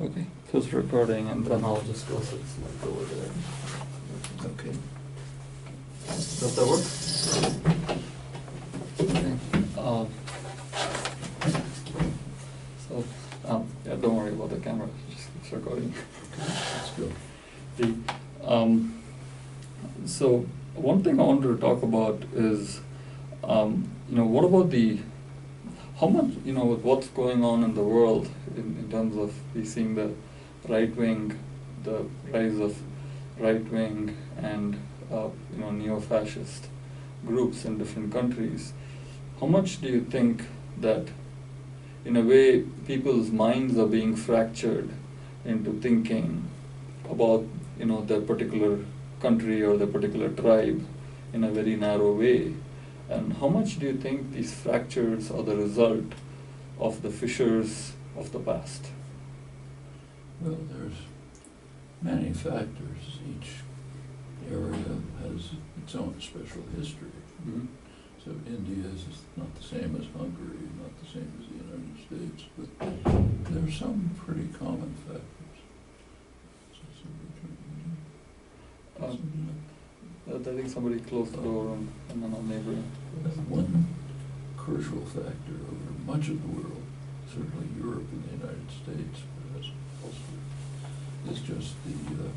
Okay, so it's recording and Then I'll just go sit like over there. okay. Does that work? Okay. So yeah, don't worry about the camera. It just keeps recording. Let's go. So one thing I wanted to talk about is, what about how much, with what's going on in the world in terms of we seeing the rise of right wing and neo-fascist groups in different countries. How much do you think that, in a way, people's minds are being fractured into thinking about their particular country or their particular tribe in a very narrow way? And how much do you think these fractures are the result of the fissures of the past? Well, there's many factors. Each area has its own special history. Mm-hmm. So India is not the same as Hungary, not the same as the United States, but there are some pretty common factors. I think somebody closed the door and then our neighbor. One crucial factor over much of the world, certainly Europe and the United States, but as elsewhere, is just the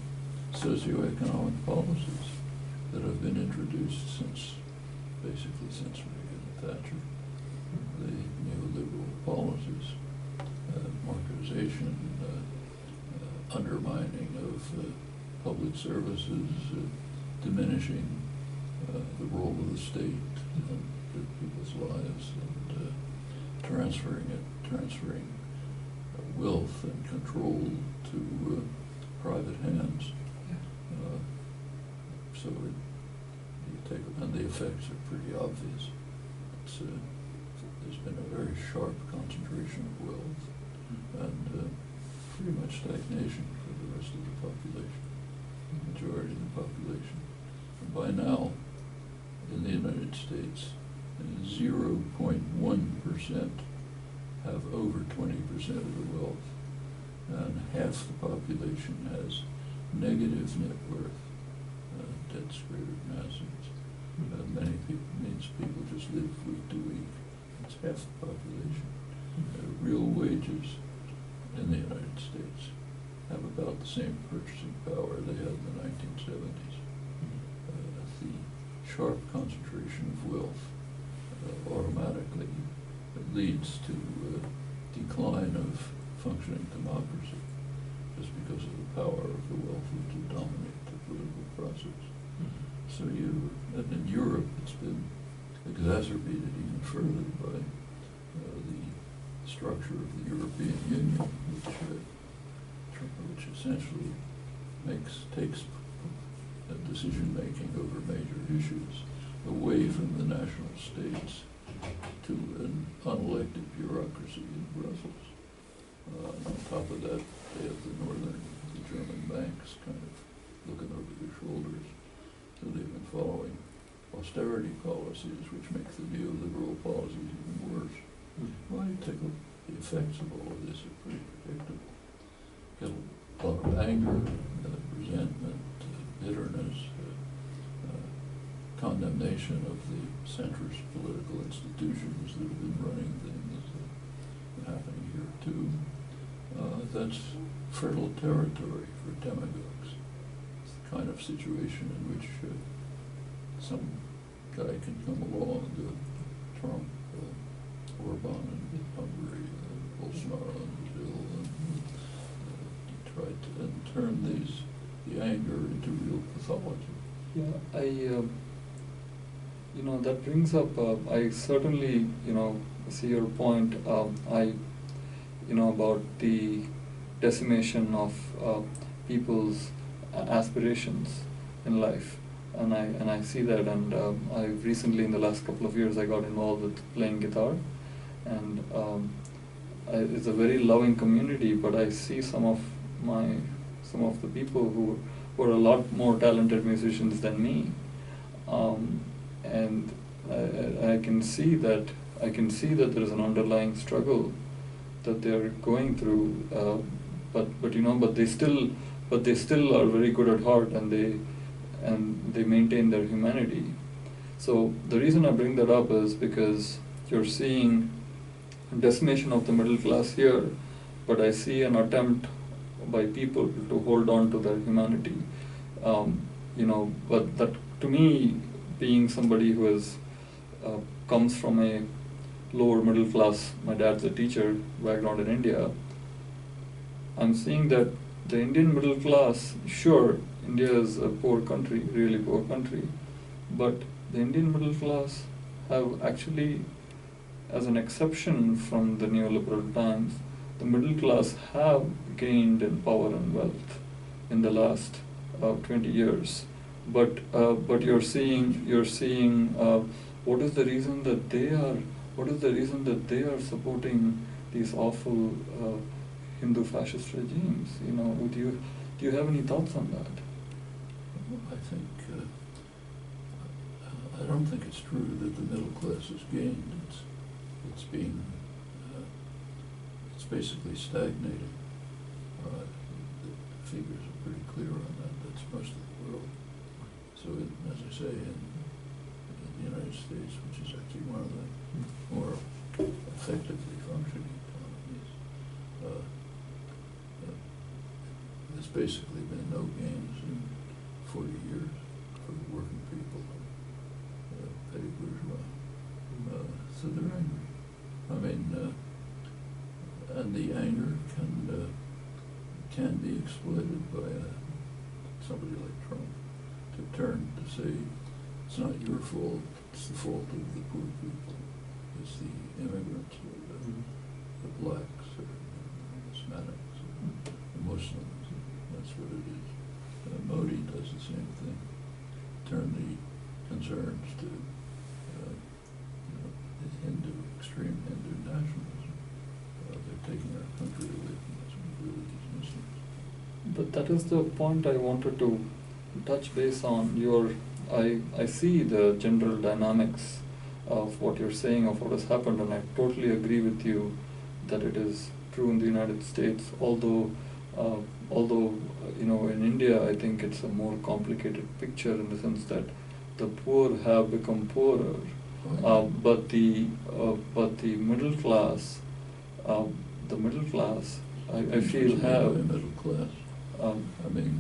socioeconomic policies that have been introduced since Reagan and Thatcher. The neoliberal policies, marketization, undermining of public services, diminishing the role of the state in people's lives, and transferring wealth and control to private hands. And the effects are pretty obvious. There's been a very sharp concentration of wealth and pretty much stagnation for the rest of the population, the majority of the population. And by now, in the United States, 0.1% have over 20% of the wealth, and half the population has negative net worth, debts greater than assets. Many people means people just live week to week. It's half the population. Real wages in the United States have about the same purchasing power they had in the 1970s. The sharp concentration of wealth automatically leads to decline of functioning democracy, just because of the power of the wealthy to dominate the political process. So and in Europe, it's been exacerbated even further by the structure of the European Union, which essentially takes decision-making over major issues away from the national states to an unelected bureaucracy in Brussels. And on top of that, they have the German banks kind of looking over their shoulders. So they've been following austerity policies, which make the neoliberal policies even worse. Well, you take a look, the effects of all of this are pretty predictable. Get a lot of anger, resentment, bitterness, condemnation of the centrist political institutions that have been running things, happening here too. That's fertile territory for demagogues. It's the kind of situation in which some guy can come along, Trump, Orban in Hungary, Bolsonaro in Brazil, and try to turn the anger into real pathology. Yeah, that brings up, I certainly, see your point. About the decimation of people's aspirations in life. And I see that, and I recently, in the last couple of years, I got involved with playing guitar, and it's a very loving community. But I see some of the people who are a lot more talented musicians than me, and I can see that there is an underlying struggle that they're going through but they still are very good at heart, and they maintain their humanity. So the reason I bring that up is because you're seeing decimation of the middle class here, but I see an attempt by people to hold on to their humanity. But that, to me, being somebody who comes from a lower middle class, my dad's a teacher, background in India, I'm seeing that the Indian middle class, sure, India is a poor country, really poor country, but the Indian middle class have actually, as an exception from the neoliberal times, the middle class have gained in power and wealth in the last 20 years. But you're seeing what is the reason that they are supporting these awful Hindu fascist regimes? Do you have any thoughts on that? I think I don't think it's true that the middle class has gained. It's basically stagnating. The figures are pretty clear on that. That's most of the world. So, as I say, in the United States, which is actually one of the more effectively functioning economies, there's basically been no gains in 40 years for the working people, petty bourgeois. So they're angry. I mean, and the anger can be exploited by somebody like Trump to turn to say it's not your fault, it's the fault of the poor people, it's the immigrants, or the blacks, or the Hispanics, or the Muslims. That's what it is. Modi does the same thing. Turn the concerns to the extreme Hindu nationalism. They're taking our country away from us and religious Muslims. But that is the point I wanted to touch base on. I see the general dynamics of what you're saying, of what has happened, and I totally agree with you that it is true in the United States, although in India I think it's a more complicated picture in the sense that the poor have become poorer, but the middle class, I feel have middle class. I mean,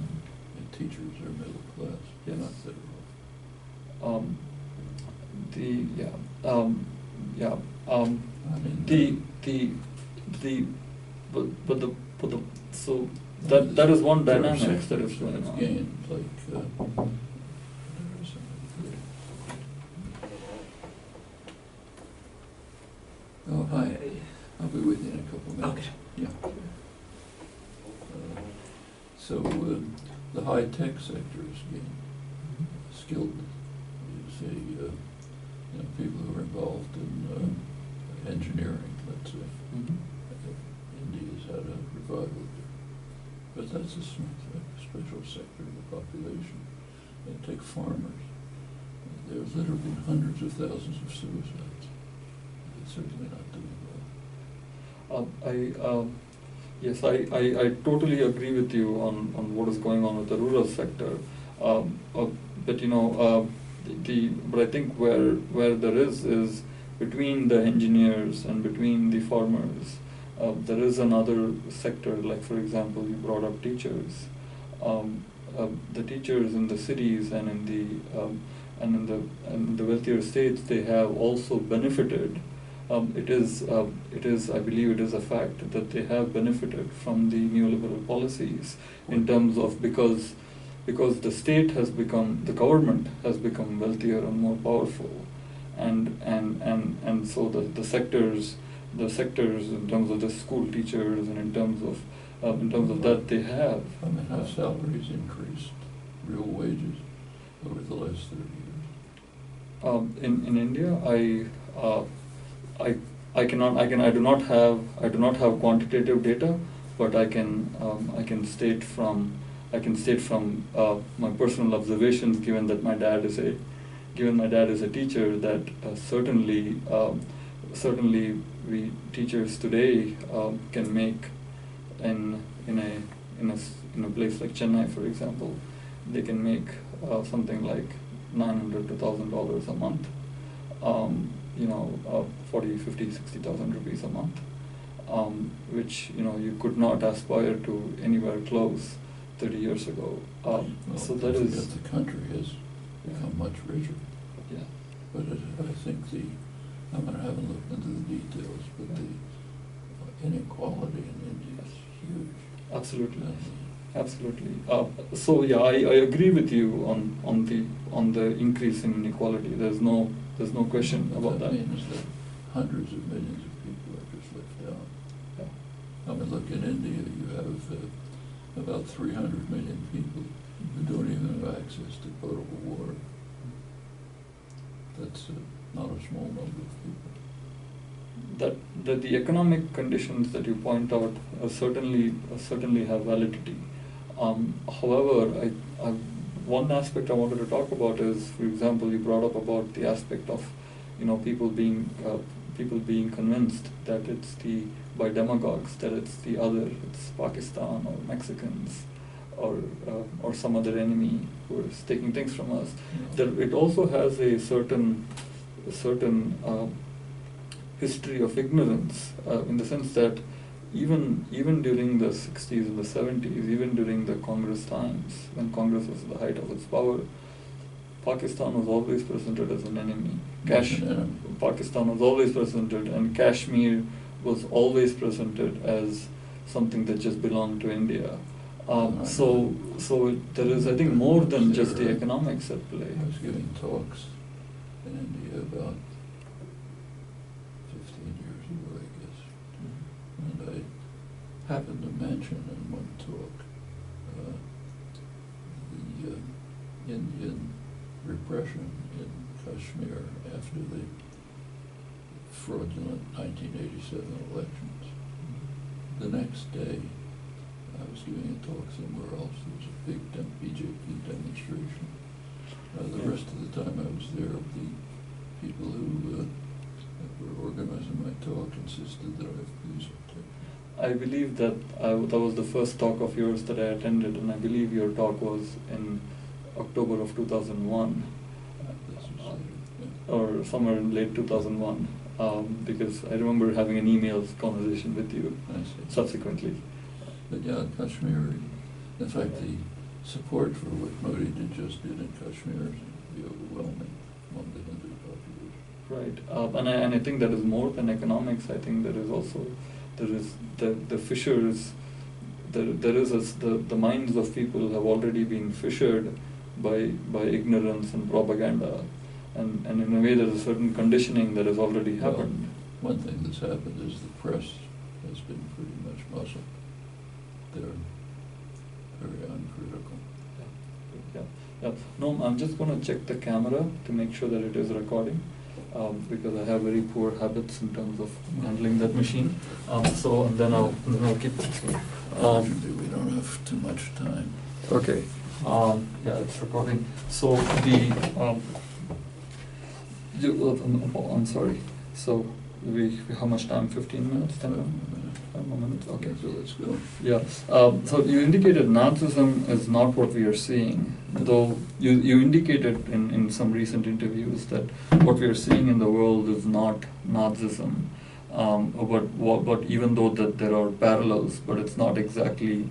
the teachers are middle class. Yes. Not better off. So that is one dynamic that is going on. Gained, like, oh, hi. I'll be with you in a couple minutes. Okay. Yeah. So the high-tech sector is gained. Skilled, you say, people who are involved in engineering, let's say. India's had a revival there. But that's a special sector of the population. Take farmers. There's literally been hundreds of thousands of suicides. It's certainly not doing well. Yes, I totally agree with you on what is going on with the rural sector. But I think where there is between the engineers and between the farmers, there is another sector. Like, for example, you brought up teachers. The teachers in the cities and in the wealthier states, they have also benefited. It is, I believe it is a fact that they have benefited from the neoliberal policies in terms of because the state has become, the government has become wealthier and more powerful, and so the sectors in terms of the school teachers and in terms of that they have. I mean, have salaries increased, real wages, over the last 30 years? In India, I do not have quantitative data, but I can state from my personal observations, given that my dad is a teacher, that certainly we teachers today can make in a place like Chennai, for example, they can make something like $900 to $1,000 a month. 40, 50, 60,000 rupees a month, which you could not aspire to anywhere close 30 years ago. Well, So that don't is. forget the country has become much richer. Yeah. But I think I haven't looked into the details, but the inequality in India is huge. Absolutely. And Absolutely. So yeah, I agree with you on the increase in inequality. There's no question what about that. means that hundreds of millions of people are just left out. Yeah. I mean, look, in India, you have about 300 million people who don't even have access to potable water. That's not a small number of people. That the economic conditions that you point out certainly have validity. However, one aspect I wanted to talk about is, for example, you brought up about the aspect of people being convinced that it's by demagogues that it's the other, it's Pakistan or Mexicans or some other enemy who is taking things from us. It also has a certain history of ignorance, in the sense that even during the 60s and the 70s, even during the Congress times, when Congress was at the height of its power, Pakistan was always presented as an enemy. Pakistan was always presented, and Kashmir was always presented as something that just belonged to India. So there is, I think, more than just the economics at play. I was giving talks in India about 15 years ago, I guess. And I happened to mention in one talk the Indian repression in Kashmir after the fraudulent 1987 elections. The next day, I was giving a talk somewhere else. There was a big BJP demonstration. The rest of the time I was there, the people who were organizing my talk insisted that I have police protection. I believe that that was the first talk of yours that I attended, and I believe your talk was in October of 2001, or somewhere in late 2001, because I remember having an email conversation with you subsequently. But yeah, Kashmir, in fact, the support for what Modi just did in Kashmir is the overwhelming among the Hindu population. Right, and I think that is more than economics. I think there is also the fissures. The minds of people have already been fissured by ignorance and propaganda, and in a way there's a certain conditioning that has already happened. One thing that's happened is the press has been pretty much muzzled. They're very uncritical. Yeah. No, I'm just going to check the camera to make sure that it is recording, because I have very poor habits in terms of handling that machine. And then I'll keep it here. Actually, we don't have too much time. Okay. Yeah, it's recording. So I'm sorry. So how much time? 15 minutes? 10 minutes? 5 more minutes? Okay. So let's go. Yeah. So you indicated Nazism is not what we are seeing, though you indicated in some recent interviews that what we are seeing in the world is not Nazism. But even though that there are parallels, but it's not exactly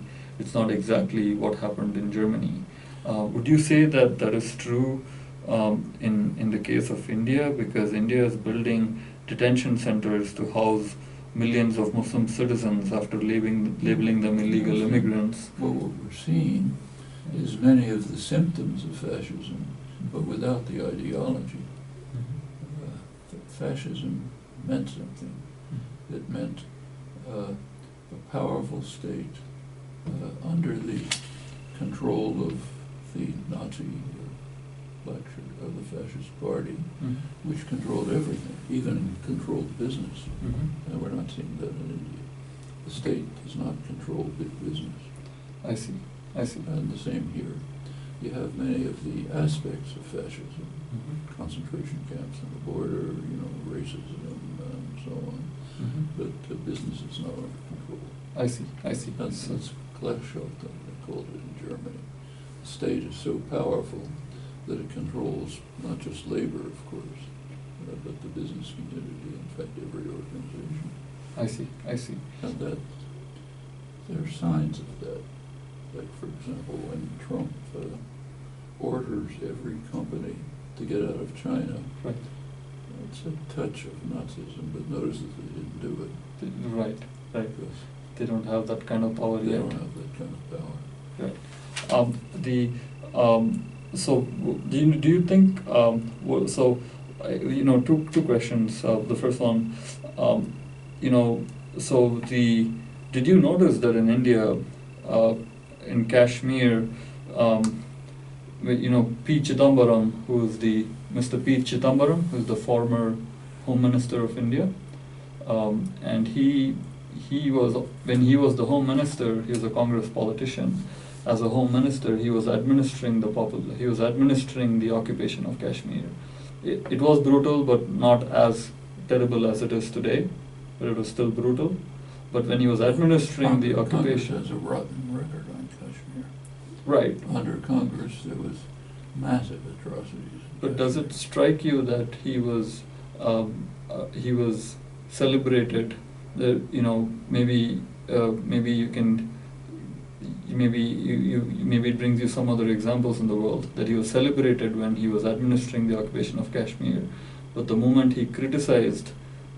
what happened in Germany. Would you say that that is true in the case of India, because India is building detention centers to house millions of Muslim citizens after labeling them illegal immigrants? Well, what we're seeing is many of the symptoms of fascism, but without the ideology. Fascism meant something. It meant a powerful state under the control of the Nazi of the fascist party, which controlled everything, even controlled business. And we're not seeing that in India. The state does not control big business. I see. And the same here. You have many of the aspects of fascism, concentration camps on the border, racism, and so on. But business is not under control. I see. I see. That's Gleichschaltung, they called it in Germany. The state is so powerful that it controls not just labor, of course, but the business community, in fact, every organization. I see. I see. And that there are signs of that. Like, for example, when Trump orders every company to get out of China, Right. it's a touch of Nazism, but notice that they didn't do it. Right. Right. Because They don't have that kind of power they yet. don't have that kind of power. Right. So do you think two questions. The first one, did you notice that in India, in Kashmir, P. Chidambaram, Mr. P. Chidambaram, who's the former Home Minister of India, and when he was the Home Minister, he was a Congress politician. As a Home Minister, he was administering the occupation of Kashmir. It was brutal, but not as terrible as it is today. But it was still brutal. But when he was administering the occupation, Congress has a rotten record on Kashmir. right? Under Congress, there was massive atrocities. But does it strike you that he was celebrated? Maybe it brings you some other examples in the world that he was celebrated when he was administering the occupation of Kashmir, but the moment he criticized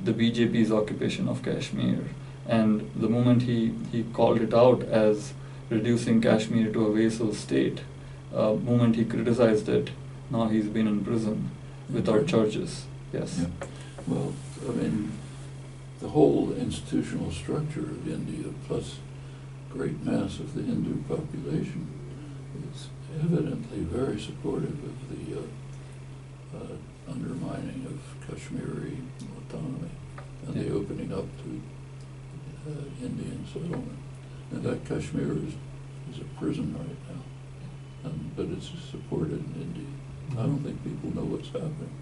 the BJP's occupation of Kashmir, and the moment he called it out as reducing Kashmir to a vassal state, moment he criticized it, now he's been in prison without charges. Yes. Yeah. Well, I mean, the whole institutional structure of India, plus great mass of the Hindu population, is evidently very supportive of the undermining of Kashmiri autonomy and the opening up to Indian settlement. And that Kashmir is a prison right now, but it's supported in India. I don't think people know what's happening.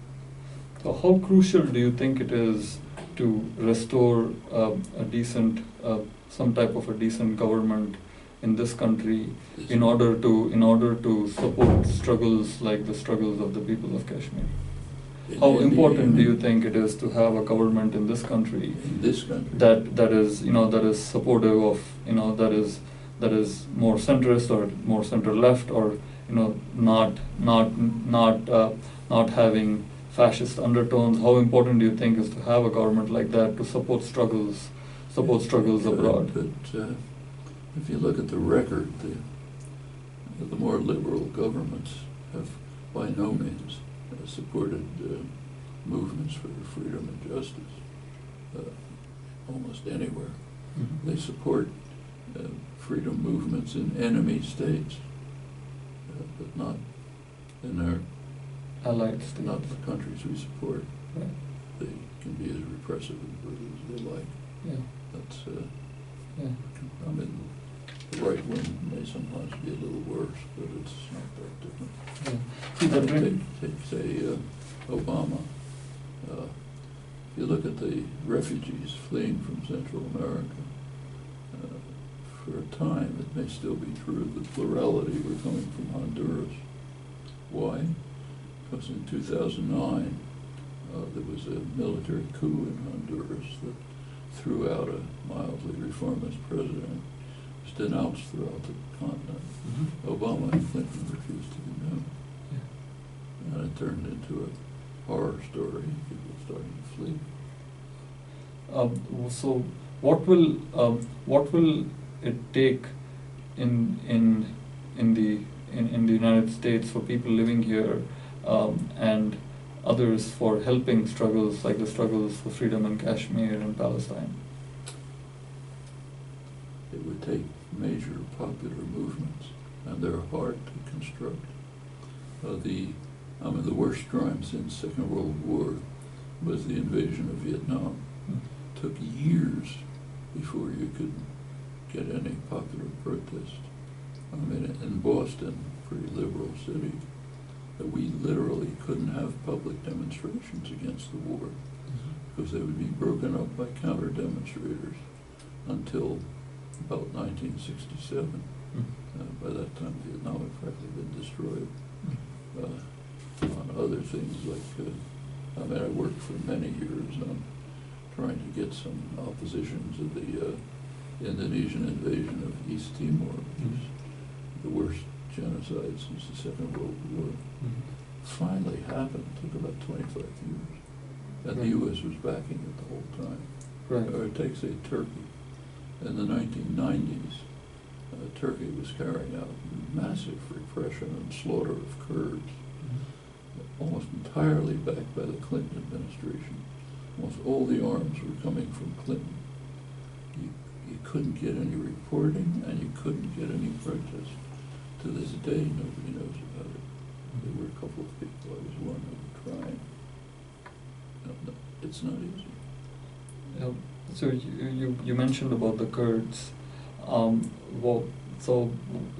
So how crucial do you think it is to restore some type of a decent government in this country in order to support struggles like the struggles of the people of Kashmir? How important do you think it is to have a government in this country? That is supportive of that is more centrist or more center left, or not having fascist undertones? How important do you think is to have a government like that to support struggles abroad? But if you look at the record, the more liberal governments have by no means supported movements for freedom and justice almost anywhere. Mm-hmm. They support freedom movements in enemy states, but not in our Allied states. not the countries we support. Right. They can be as repressive and brutal as they like. Yeah. That's Yeah. I mean, the right wing may sometimes be a little worse, but it's not that different. Yeah. See, that Take say Obama. If you look at the refugees fleeing from Central America, for a time it may still be true that plurality were coming from Honduras. Why? Because in 2009 there was a military coup in Honduras that threw out a mildly reformist president. It was denounced throughout the continent. Mm-hmm. Obama and Clinton refused to condemn. Yeah. And it turned into a horror story, people starting to flee. So what will it take in the United States for people living here and others for helping struggles like the struggles for freedom in Kashmir and Palestine? It would take major popular movements, and they're hard to construct. The worst crime since Second World War was the invasion of Vietnam. It took years before you could get any popular protest. I mean, in Boston, pretty liberal city, that we literally couldn't have public demonstrations against the war because they would be broken up by counter demonstrators until about 1967. Mm. By that time, Vietnam had practically been destroyed. Mm. On other things like, I mean, I worked for many years on trying to get some opposition to the Indonesian invasion of East Timor, which is the worst genocide since the Second World War. Finally happened, took about 25 years. And the U.S. was backing it the whole time. Right. Or take, say, Turkey. In the 1990s, Turkey was carrying out massive repression and slaughter of Kurds, almost entirely backed by the Clinton administration. Almost all the arms were coming from Clinton. You couldn't get any reporting, and you couldn't get any protest. To this day, nobody knows about it. There were a couple of people, I was one, who were trying. No, it's not easy. So you mentioned about the Kurds. Well, so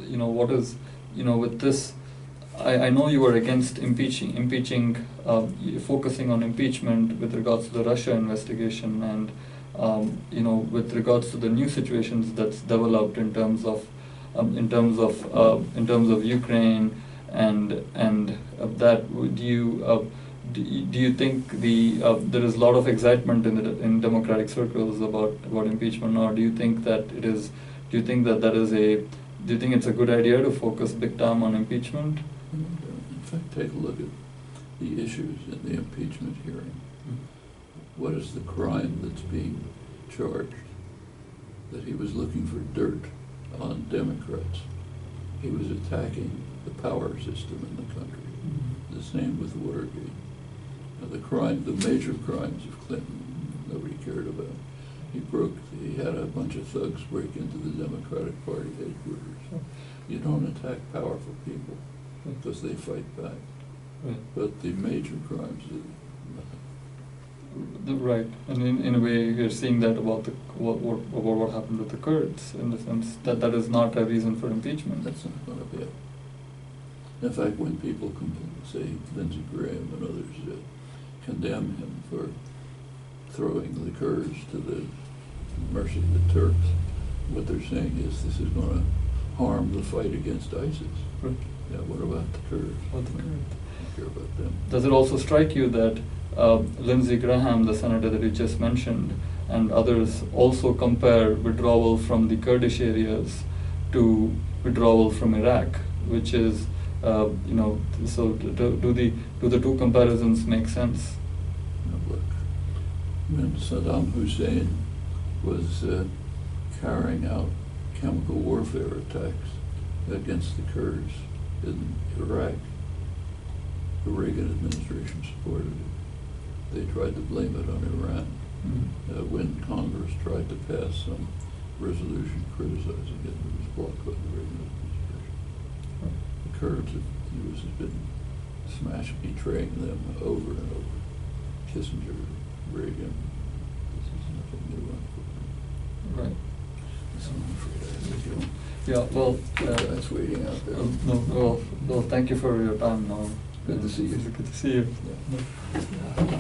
what is with this? I know you were against impeaching, focusing on impeachment with regards to the Russia investigation, and with regards to the new situations that's developed in terms of Ukraine and that. Do you think there is a lot of excitement in democratic circles about impeachment, or do you think that it is? Do you think do you think it's a good idea to focus big time on impeachment? In fact, take a look at the issues in the impeachment hearing. What is the crime that's being charged? That he was looking for dirt on Democrats. He was attacking the power system in the country. The same with Watergate. The major crimes of Clinton, nobody cared about. He had a bunch of thugs break into the Democratic Party headquarters. You don't attack powerful people because they fight back. Right. But the major crimes are nothing. Right, and in a way you're seeing that about what happened with the Kurds, in the sense that is not a reason for impeachment. That's not going to be it. In fact, when people say Lindsey Graham and others condemn him for throwing the Kurds to the mercy of the Turks, what they're saying is this is going to harm the fight against ISIS. Right. Yeah, what about the Kurds? What the Kurds? I don't care about them. Does it also strike you that Lindsey Graham, the senator that you just mentioned, and others also compare withdrawal from the Kurdish areas to withdrawal from Iraq, which is, so do the two comparisons make sense? Now look, when Saddam Hussein was carrying out chemical warfare attacks against the Kurds in Iraq, the Reagan administration supported it. They tried to blame it on Iran. When Congress tried to pass some resolution criticizing it, it was blocked by the Reagan administration. The Kurds, the U.S. has been betraying them over and over. Kissinger, Reagan, this is nothing new, unfortunately. Right. So I'm afraid I have to go. Yeah, well, That's waiting out there. well, thank you for your time now. Good to see you. Good to see you. Yeah.